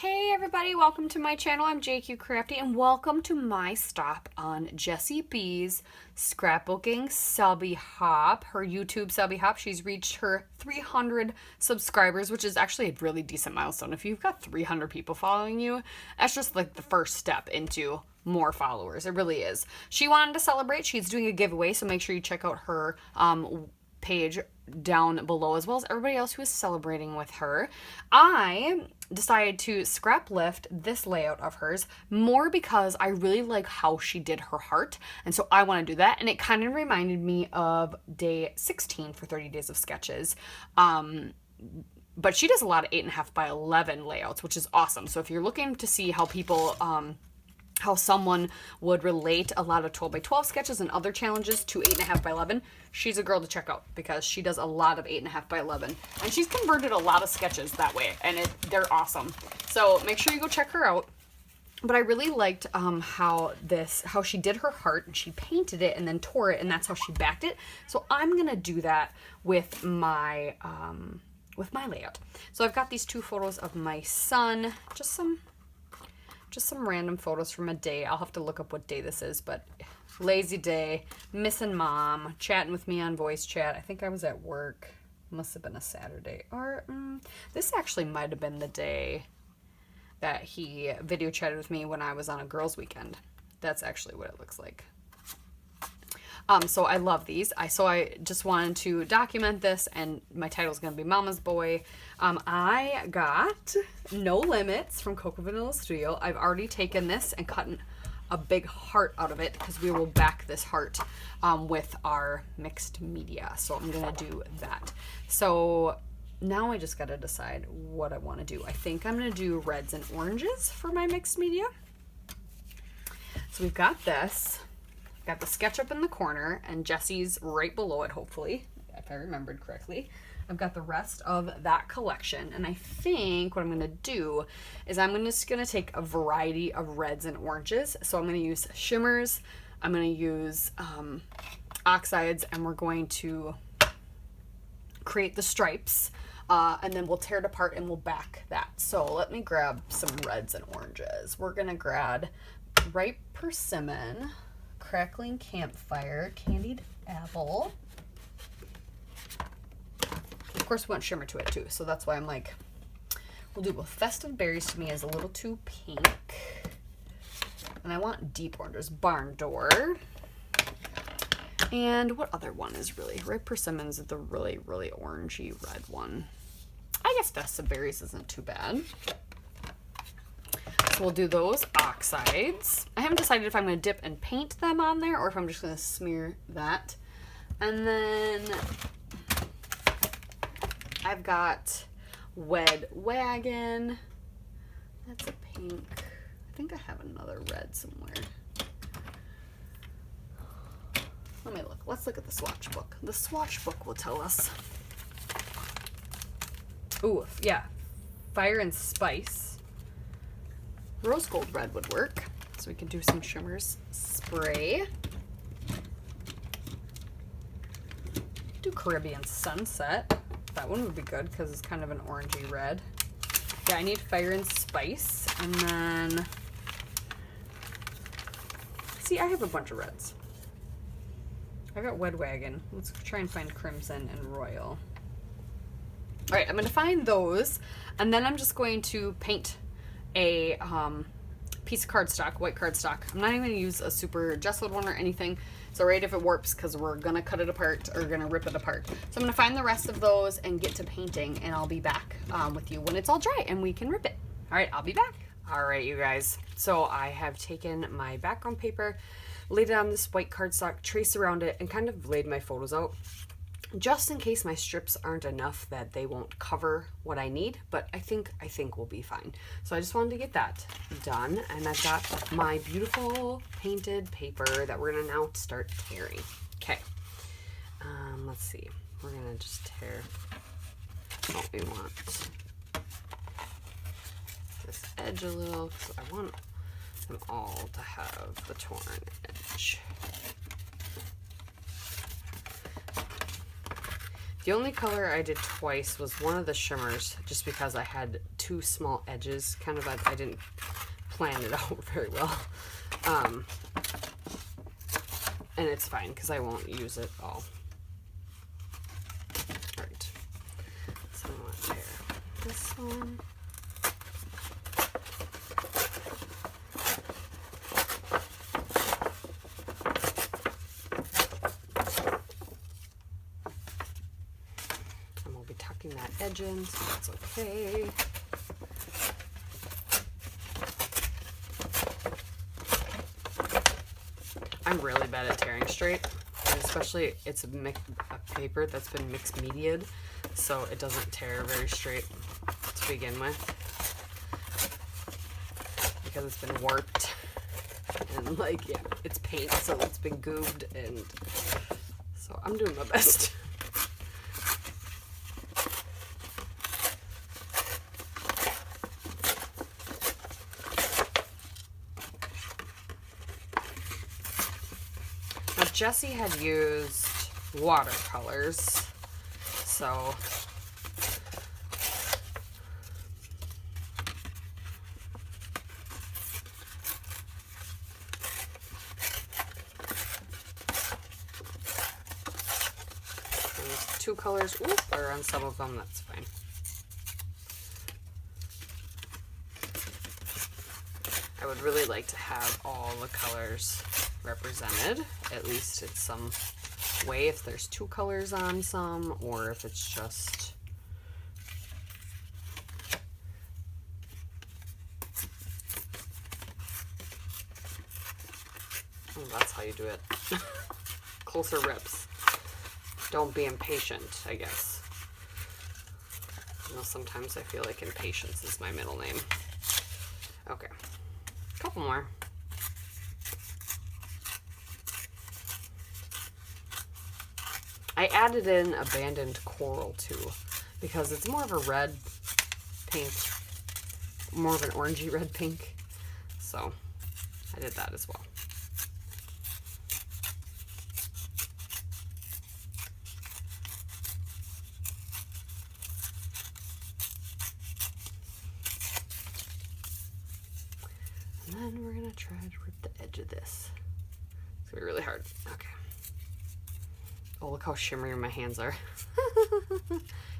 Hey everybody, welcome to my channel. I'm JQCRAFTY and welcome to my stop on Jessie B's scrapbooking Subbie hop, her YouTube Subbie hop. She's reached her 300 subscribers, which is actually a really decent milestone. If you've got 300 people following you, that's just like the first step into more followers. It really is. She wanted to celebrate. She's doing a giveaway, so make sure you check out her page down below, as well as everybody else who is celebrating with her. I decided to scrap lift this layout of hers more because I really like how she did her heart, and so I want to do that. And it kind of reminded me of day 16 for 30 days of sketches. But she does a lot of 8.5 by 11 layouts, which is awesome. So if you're looking to see how people how someone would relate a lot of 12 by 12 sketches and other challenges to 8.5 by 11, she's a girl to check out because she does a lot of 8.5 by 11, and she's converted a lot of sketches that way, and they're awesome. So make sure you go check her out. But I really liked how she did her heart, and she painted it and then tore it, and that's how she backed it. So I'm gonna do that with my layout. So I've got these two photos of my son, just some random photos from a day. I'll have to look up what day this is, but lazy day, missing mom, chatting with me on voice chat. I think I was at work. Must have been a Saturday. Or this actually might have been the day that he video chatted with me when I was on a girls' weekend. That's actually what it looks like. So I love these. So I just wanted to document this, and my title is going to be Mama's Boy. I got No Limits from Cocoa Vanilla Studio. I've already taken this and cut a big heart out of it because we will back this heart with our mixed media. So I'm going to do that. So now I just got to decide what I want to do. I think I'm going to do reds and oranges for my mixed media. So we've got this. Got the sketch up in the corner, and Jessie's right below it, hopefully, if I remembered correctly. I've got the rest of that collection, and I think what I'm going to do is I'm just going to take a variety of reds and oranges. So I'm going to use shimmers, I'm going to use oxides, and we're going to create the stripes, and then we'll tear it apart and we'll back that. So let me grab some reds and oranges. We're going to grab ripe persimmon, crackling campfire, candied apple. Of course, we want shimmer to it too, so that's why I'm like, we'll do both. Festive berries to me is a little too pink, and I want deep oranges. Barn door. And what other one is really ripe persimmons? The really orangey red one. I guess festive berries isn't too bad. We'll do those oxides. I haven't decided if I'm going to dip and paint them on there or if I'm just going to smear that. And then I've got Wed Wagon. That's a pink. I think I have another red somewhere. Let me look. Let's look at the swatch book. The swatch book will tell us. Ooh, yeah. Fire and Spice. Rose gold red would work, so we can do some shimmers. Spray. Do Caribbean Sunset. That one would be good because it's kind of an orangey red. Yeah, I need Fire and Spice, and then see, I have a bunch of reds. I got Wed Wagon. Let's try and find Crimson and Royal. All right, I'm going to find those, and then I'm just going to paint a piece of cardstock, white cardstock. I'm not even going to use a super gessoed one or anything. It's alright if it warps because we're going to cut it apart or going to rip it apart. So I'm going to find the rest of those and get to painting, and I'll be back with you when it's all dry and we can rip it. Alright, I'll be back. Alright, you guys. So I have taken my background paper, laid it on this white cardstock, traced around it, and kind of laid my photos out, just in case my strips aren't enough that they won't cover what I need, but I think we'll be fine. So I just wanted to get that done, and I've got my beautiful painted paper that we're gonna now start tearing. Okay, let's see. We're gonna just tear what we want. This edge a little, because I want them all to have the torn edge. The only color I did twice was one of the shimmers, just because I had two small edges. Kind of, I didn't plan it out very well. And it's fine, because I won't use it all. Alright. So I'm going to tear this one. That edge in, so that's okay. I'm really bad at tearing straight, and especially it's a paper that's been mixed mediaed, so it doesn't tear very straight to begin with because it's been warped and like, yeah, it's paint, so it's been goobed, and so I'm doing my best. Jessie had used watercolors, so there's two colors, or on some of them, that's fine. I would really like to have all the colors represented, at least in some way, if there's two colors on some, or if it's just that's how you do it. Closer rips. Don't be impatient, I guess. You know, sometimes I feel like impatience is my middle name. Okay, a couple more. I added in Abandoned Coral too, because it's more of a red pink, more of an orangey red pink, so I did that as well. And then we're gonna try to rip the edge of this. It's gonna be really hard. Okay. Oh, look how shimmery my hands are.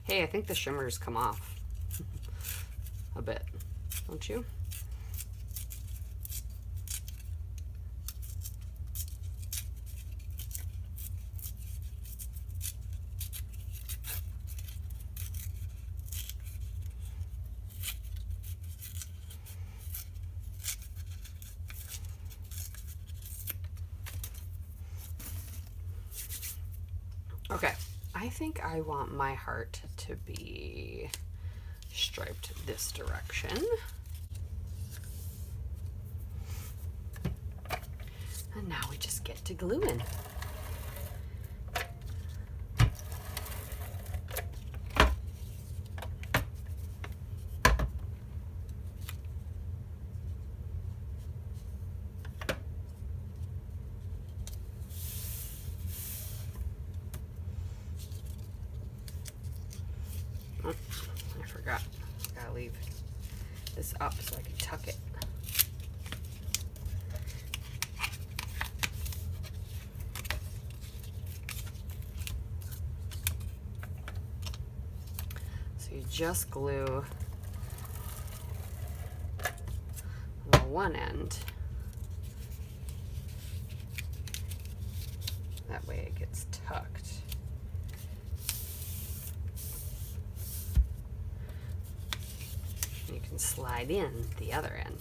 Hey, I think the shimmers come off a bit, don't you? Okay, I think I want my heart to be striped this direction. And now we just get to gluing. Oh, I forgot. Gotta leave this up so I can tuck it. So you just glue the one end. That way it gets tucked. You can slide in the other end.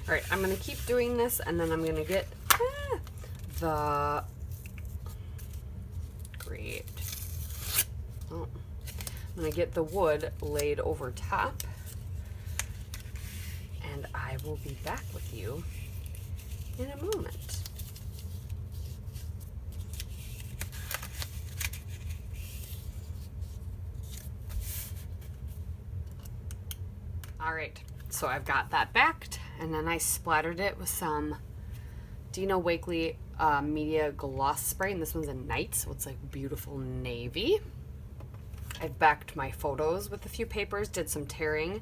All right, I'm gonna keep doing this, and then I'm gonna get the, great. Oh, I'm gonna get the wood laid over top, and I will be back with you in a moment. All right, so I've got that backed, and then I splattered it with some Dina Wakley Media Gloss Spray, and this one's a night, so it's like beautiful navy. I've backed my photos with a few papers, did some tearing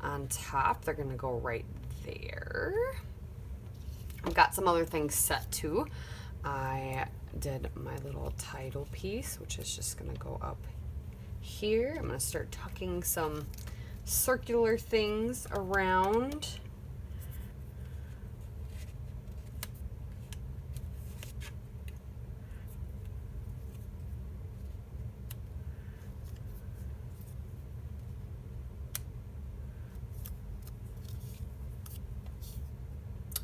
on top. They're gonna go right there. I've got some other things set too. I did my little title piece, which is just gonna go up here. I'm gonna start tucking some circular things around.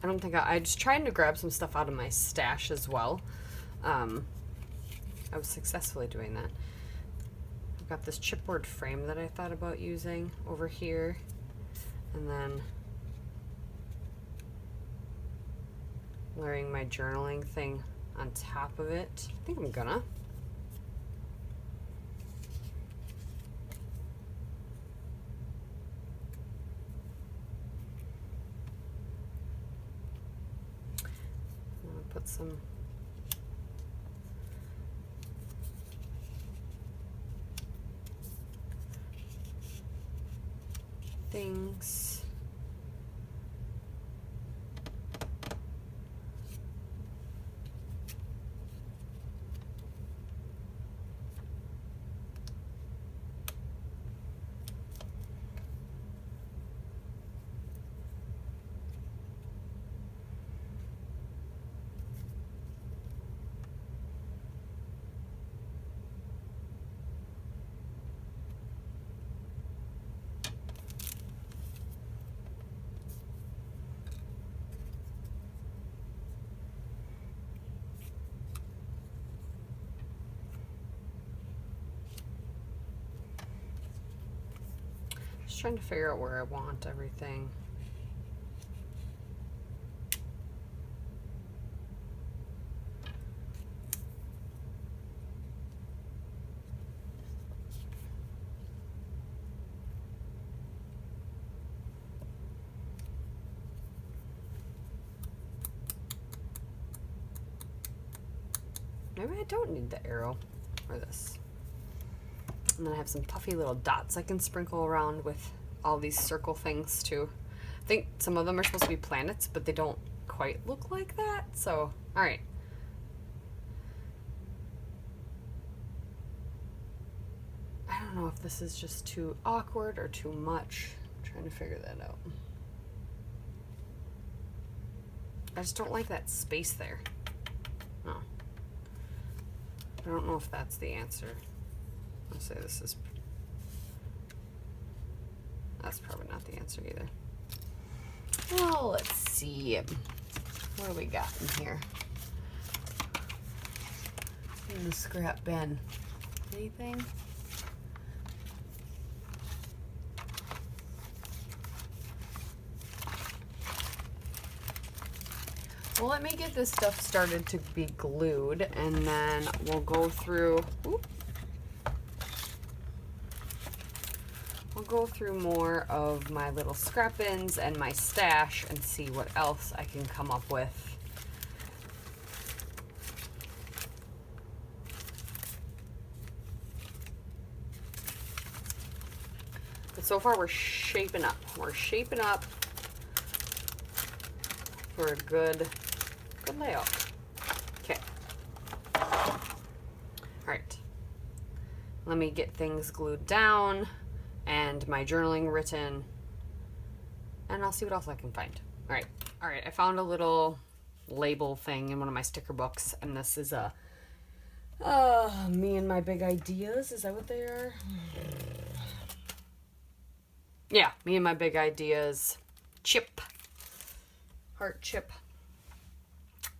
I don't think I just trying to grab some stuff out of my stash as well. I was successfully doing that. I've got this chipboard frame that I thought about using over here, and then layering my journaling thing on top of it. I think I'm gonna. Put some things. Trying to figure out where I want everything. Maybe I don't need the arrow or this. And then I have some puffy little dots I can sprinkle around with all these circle things too. I think some of them are supposed to be planets, but they don't quite look like that. So, all right. I don't know if this is just too awkward or too much. I'm trying to figure that out. I just don't like that space there. No. I don't know if that's the answer. I'll say this is, that's probably not the answer either. Well, let's see. What do we got in here? In the scrap bin. Anything? Well, let me get this stuff started to be glued, and then we'll go through, We'll go through more of my little scrap bins and my stash and see what else I can come up with. But so far we're shaping up. We're shaping up for a good layout. Okay. All right. Let me get things glued down and my journaling written, and I'll see what else I can find. All right, I found a little label thing in one of my sticker books, and this is a me and my big ideas. Is that what they are? Yeah, me and my big ideas chip. heart chip.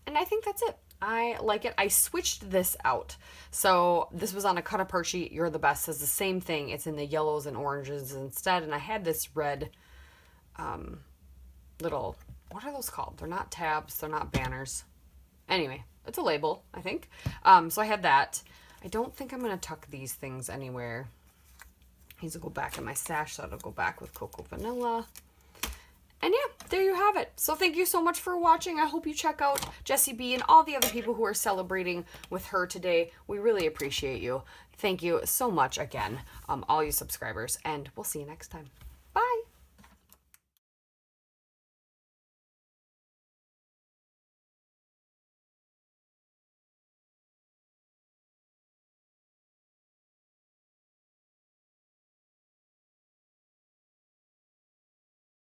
And I think that's it. I like it. I switched this out. So this was on a cut apart sheet. You're the Best says the same thing. It's in the yellows and oranges instead. And I had this red little, what are those called? They're not tabs. They're not banners. Anyway, it's a label, I think. So I had that. I don't think I'm going to tuck these things anywhere. These will go back in my stash, so it'll go back with Cocoa Vanilla. And yeah, there you have it. So thank you so much for watching. I hope you check out Jessie B and all the other people who are celebrating with her today. We really appreciate you. Thank you so much again, all you subscribers, and we'll see you next time.